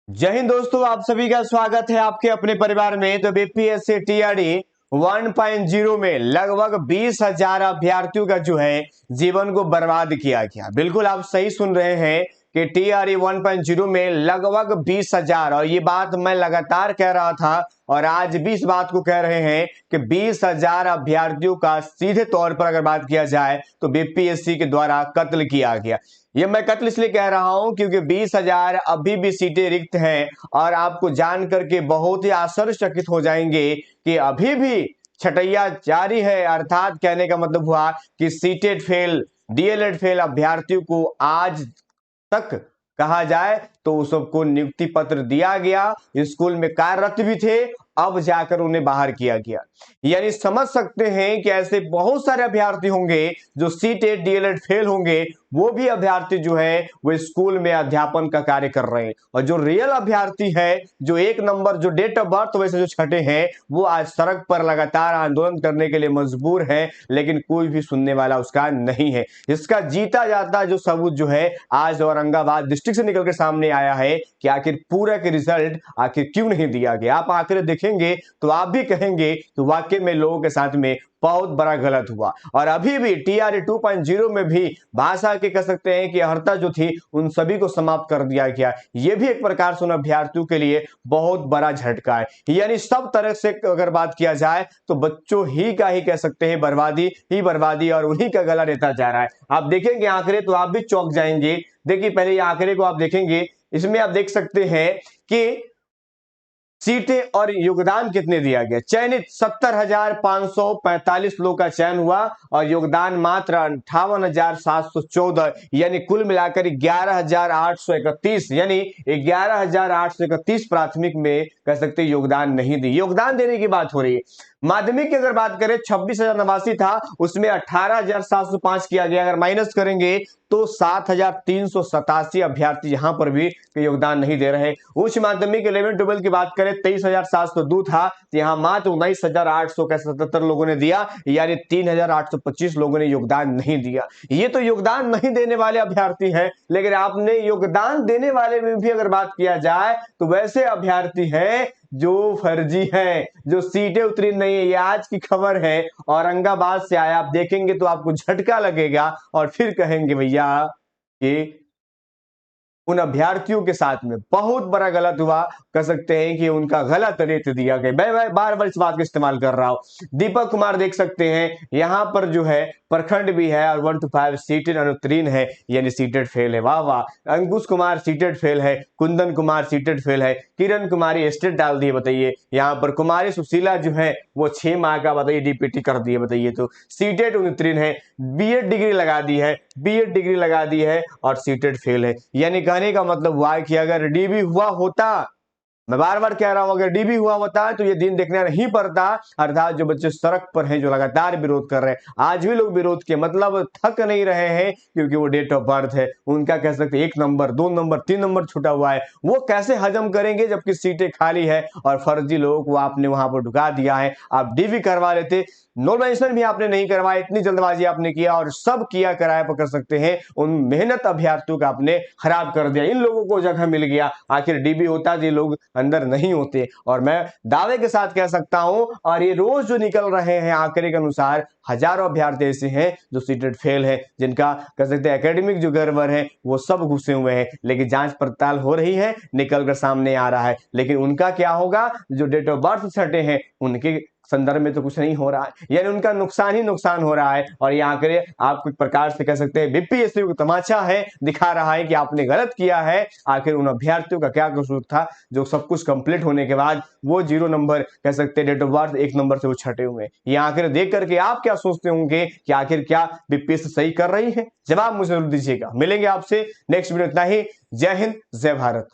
जय हिंद दोस्तों, आप सभी का स्वागत है आपके अपने परिवार में। तो बीपीएससी टीआरई 1.0 में लगभग 20,000 अभ्यर्थियों का जो है जीवन को बर्बाद किया गया। बिल्कुल आप सही सुन रहे हैं कि टीआरई 1.0 में लगभग 20,000, और ये बात मैं लगातार कह रहा था और आज भी इस बात को कह रहे हैं कि 20,000 अभ्यर्थियों का सीधे तौर पर अगर बात किया जाए तो बीपीएससी के द्वारा कत्ल किया गया। ये मैं कत्ल इसलिए कह रहा हूं क्योंकि 20,000 अभी भी सीटें रिक्त हैं, और आपको जान करके बहुत ही आश्चर्यचकित हो जाएंगे कि अभी भी छटैया जारी है। अर्थात कहने का मतलब हुआ कि सीटेट फेल, डीएलएड फेल अभ्यर्थियों को आज तक कहा जाए तो सबको नियुक्ति पत्र दिया गया, स्कूल में कार्यरत भी थे, अब जाकर उन्हें बाहर किया गया। यानी समझ सकते हैं कि ऐसे बहुत सारे अभ्यर्थी होंगे जो सीटेट डीएलएड फेल होंगे, वो भी अभ्यर्थी जो है वो स्कूल में अध्यापन का कार्य कर रहे हैं, और जो रियल अभ्यर्थी है, जो एक नंबर, जो डेट ऑफ बर्थ वैसे जो छठे हैं, वो आज सड़क पर लगातार आंदोलन करने के लिए मजबूर है, लेकिन कोई भी सुनने वाला उसका नहीं है। इसका जीता जाता जो सबूत जो है आज औरंगाबाद डिस्ट्रिक्ट से निकल के सामने आया है कि आखिर पूरा के रिजल्ट आखिर क्यों नहीं दिया गया। आप आखिर देखेंगे तो आप भी कहेंगे तो वाकई में लोगों के साथ में बहुत बड़ा गलत हुआ। और अभी भी टीआरई 2.0 में भी भाषा के कह सकते हैं कि अर्हता जो थी उन सभी को समाप्त कर दिया गया। यह भी एक प्रकार से उन अभ्यर्थियों के लिए बहुत बड़ा झटका है। यानी सब तरह से अगर बात किया जाए तो बच्चों ही का ही कह सकते हैं बर्बादी ही बर्बादी, और उन्हीं का गला रहता जा रहा है। आप देखेंगे आंकड़े तो आप भी चौंक जाएंगे। देखिए पहले ये आंकड़े को आप देखेंगे, इसमें आप देख सकते हैं कि सीटें और योगदान कितने दिया गया। चयनित 70,545 लोग का चयन हुआ और योगदान मात्र 58,714, यानी कुल मिलाकर 11,831, यानी 11,831 प्राथमिक में कह सकते योगदान नहीं दी। योगदान देने की बात हो रही है। माध्यमिक की अगर बात करें 26,089 था, उसमें 18,705 किया गया। अगर माइनस करेंगे तो 7,387 अभ्यर्थी यहां पर भी योगदान नहीं दे रहे। उच्च माध्यमिक 11-12 की बात करें 23,702 था, तो यहां मात्र 19,877 लोगों ने दिया, यानी 3,825 लोगों ने योगदान नहीं दिया। ये तो योगदान नहीं देने वाले अभ्यर्थी हैं, लेकिन आपने योगदान देने वाले में भी अगर बात किया जाए तो वैसे अभ्यर्थी हैं जो फर्जी हैं, जो सीटें उतरी नहीं है। ये आज की खबर है, औरंगाबाद से आया। आप देखेंगे तो आपको झटका लगेगा और फिर कहेंगे भैया कि उन अभ्यर्थियों के साथ में बहुत बड़ा गलत हुआ। कह सकते हैं कि उनका गलत रेत दिया गया। मैं बार बार इस बात का इस्तेमाल कर रहा हूं। दीपक कुमार देख सकते हैं यहां पर जो है प्रखंड भी है और 1 to 5 सीटेड अनुत्तीर्ण है, यानी सीटेड फेल है। वाह वाह। अंकुश कुमार सीटेड फेल है, कुंदन कुमार सीटेड फेल है, किरण कुमारी स्टेट डाल दिए बताइए। यहाँ पर कुमारी सुशीला जो है वो 6 माह का बताइए डीपीटी कर दिए बताइए। तो सीटेड अनुत्तीर्ण है, बीएड डिग्री लगा दी है, बीएड डिग्री लगा दी है और सीटेड फेल है। यानी कहने का मतलब हुआ है कि अगर डीबी हुआ होता, मैं बार बार कह रहा हूं, अगर डीबी हुआ होता तो ये दिन देखना नहीं पड़ता। अर्थात जो बच्चे सड़क पर हैं, जो लगातार विरोध कर रहे हैं, आज भी लोग विरोध के मतलब थक नहीं रहे हैं, क्योंकि वो डेट ऑफ बर्थ है उनका कह सकते 1 नंबर 2 नंबर 3 नंबर छूटा हुआ है। वो कैसे हजम करेंगे जबकि सीटें खाली है और फर्जी लोगों को आपने वहां पर ढुका दिया है। आप डीबी करवा लेते, नॉर्मलाइजेशन भी आपने नहीं करवाया, इतनी जल्दबाजी आपने किया और सब किया कराया पर कर सकते हैं उन मेहनत अभ्यर्थियों का आपने खराब कर दिया। इन लोगों को जगह मिल गया। आखिर डीबी होता ये लोग अंदर नहीं होते। और मैं दावे के साथ कह सकता हूं, और ये रोज जो निकल रहे हैं आंकड़े के अनुसार, हजारों अभ्यर्थी ऐसे हैं जो सीटेड फेल है, जिनका कह सकते हैं एकेडमिक जो गड़बड़ है वो सब घुसे हुए हैं, लेकिन जांच पड़ताल हो रही है, निकल कर सामने आ रहा है। लेकिन उनका क्या होगा, जो डेट ऑफ बर्थ छठे हैं उनके संदर्भ में तो कुछ नहीं हो रहा है, यानी उनका नुकसान ही नुकसान हो रहा है। और ये आंकड़े आप कुछ प्रकार से कह सकते हैं बीपीएससी को तमाचा है, दिखा रहा है कि आपने गलत किया है। आखिर उन अभ्यर्थियों का क्या कसूर था जो सब कुछ कंप्लीट होने के बाद वो 0 नंबर कह सकते हैं डेट ऑफ बर्थ 1 नंबर से वो छटे हुए। ये आंकड़े देख करके आप क्या सोचते होंगे कि आखिर क्या बीपीएससी सही कर रही है? जवाब मुझे जरूर दीजिएगा। मिलेंगे आपसे नेक्स्ट वीडियो। इतना ही। जय हिंद, जय भारत।